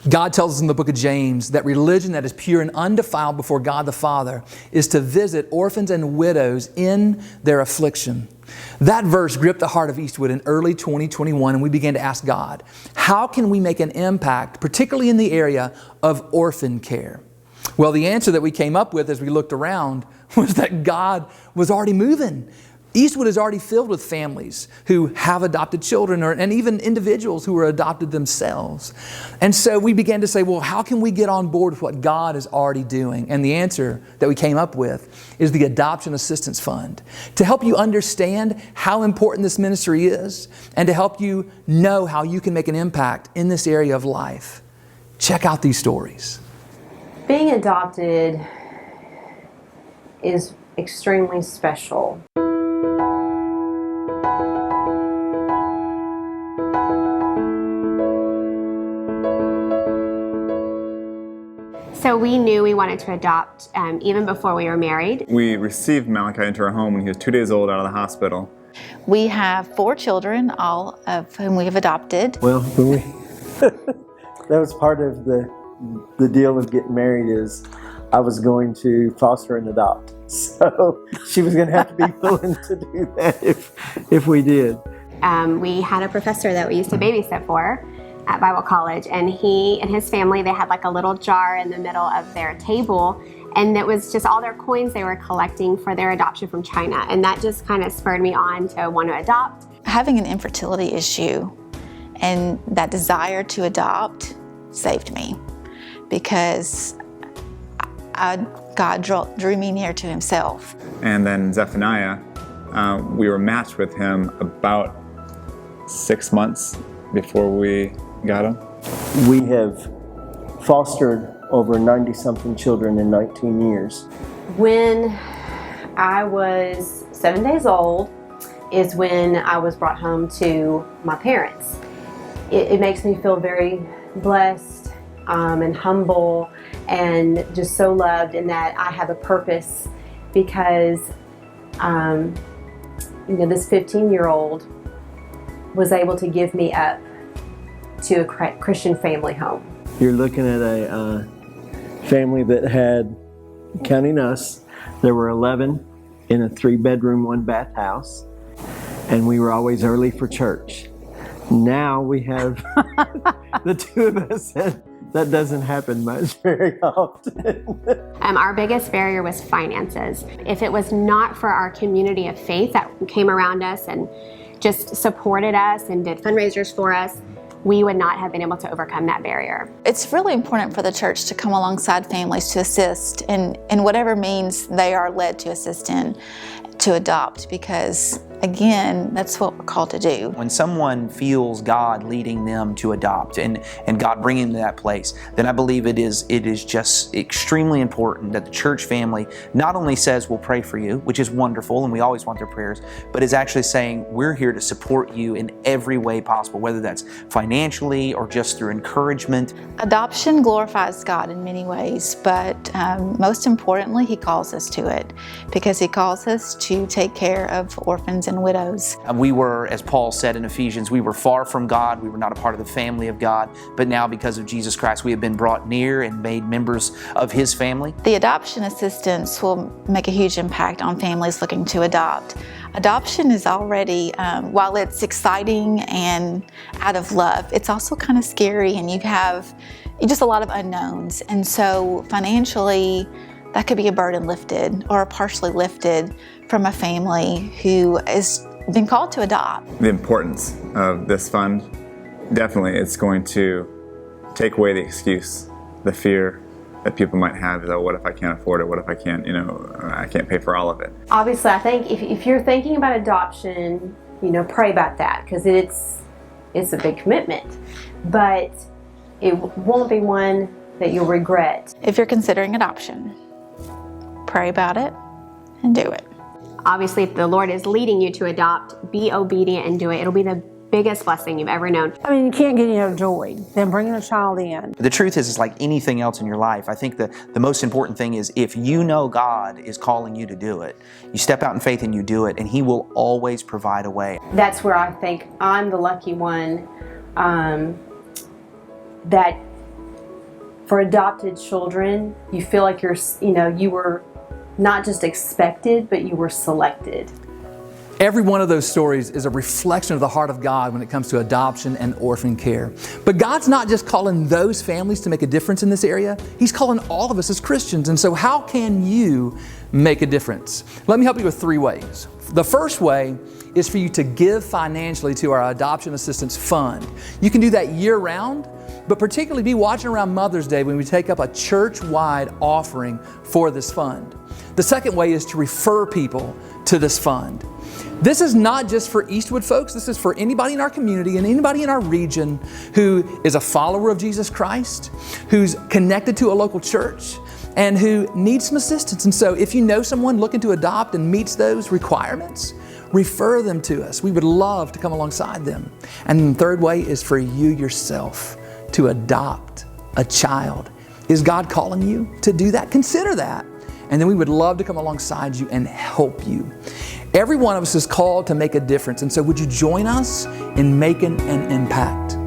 God tells us in the book of James that religion that is pure and undefiled before God the Father is to visit orphans and widows in their affliction. That verse gripped the heart of Eastwood in early 2021, and we began to ask God, how can we make an impact, particularly in the area of orphan care? Well, the answer that we came up with as we looked around was that God was already moving. Eastwood is already filled with families who have adopted children and even individuals who are adopted themselves. And so we began to say, well, how can we get on board with what God is already doing? And the answer that we came up with is the Adoption Assistance Fund, to help you understand how important this ministry is and to help you know how you can make an impact in this area of life. Check out these stories. Being adopted is extremely special. So we knew we wanted to adopt even before we were married. We received Malachi into our home when he was 2 days old out of the hospital. We have 4 children, all of whom we have adopted. Well, that was part of the deal of getting married, is I was going to foster and adopt. So she was going to have to be willing to do that if we did. We had a professor that we used to babysit for at Bible college, and he and his family, they had like a little jar in the middle of their table, and it was just all their coins they were collecting for their adoption from China. And that just kind of spurred me on to want to adopt. Having an infertility issue and that desire to adopt saved me, because God drew me near to himself. And then Zephaniah, we were matched with him about 6 months before we got him. We have fostered over 90-something children in 19 years. When I was 7 days old is when I was brought home to my parents. It makes me feel very blessed and humble and just so loved, in that I have a purpose, because this 15-year-old was able to give me up to a Christian family home. You're looking at a family that had, counting us, there were 11 in a 3-bedroom, 1-bath house, and we were always early for church. Now we have the 2 of us, and that doesn't happen much very often. Our biggest barrier was finances. If it was not for our community of faith that came around us and just supported us and did fundraisers for us, we would not have been able to overcome that barrier. It's really important for the church to come alongside families to assist in whatever means they are led to assist in, to adopt, because again, that's what we're called to do. When someone feels God leading them to adopt and God bringing them to that place, then I believe it is just extremely important that the church family not only says we'll pray for you, which is wonderful and we always want their prayers, but is actually saying we're here to support you in every way possible, whether that's financially or just through encouragement. Adoption glorifies God in many ways, but most importantly, He calls us to it, because He calls us to take care of orphans and widows. We were, as Paul said in Ephesians, we were far from God. We were not a part of the family of God. But now, because of Jesus Christ, we have been brought near and made members of His family. The adoption assistance will make a huge impact on families looking to adopt. Adoption is already, while it's exciting and out of love, it's also kind of scary, and you just a lot of unknowns. And so financially, that could be a burden lifted or partially lifted from a family who has been called to adopt. The importance of this fund, definitely it's going to take away the excuse, the fear that people might have is, oh, what if I can't afford it? What if I can't, I can't pay for all of it? Obviously, I think if you're thinking about adoption, pray about that, because it's a big commitment, but it won't be one that you'll regret. If you're considering adoption, pray about it and do it. Obviously, if the Lord is leading you to adopt, be obedient and do it. It'll be the biggest blessing you've ever known. I mean, you can't get any other joy than bringing a child in. The truth is, it's like anything else in your life. I think the most important thing is, if you know God is calling you to do it, you step out in faith and you do it, and He will always provide a way. That's where I think I'm the lucky one that For adopted children, you feel like you were not just expected, but you were selected. Every one of those stories is a reflection of the heart of God when it comes to adoption and orphan care. But God's not just calling those families to make a difference in this area. He's calling all of us as Christians. And so how can you make a difference? Let me help you with 3 ways. The first way is for you to give financially to our Adoption Assistance Fund. You can do that year-round, but particularly be watching around Mother's Day when we take up a church-wide offering for this fund. The second way is to refer people to this fund. This is not just for Eastwood folks. This is for anybody in our community and anybody in our region who is a follower of Jesus Christ, who's connected to a local church, and who needs some assistance. And so if you know someone looking to adopt and meets those requirements, refer them to us. We would love to come alongside them. And the third way is for you yourself to adopt a child. Is God calling you to do that? Consider that. And then we would love to come alongside you and help you. Every one of us is called to make a difference. And so would you join us in making an impact?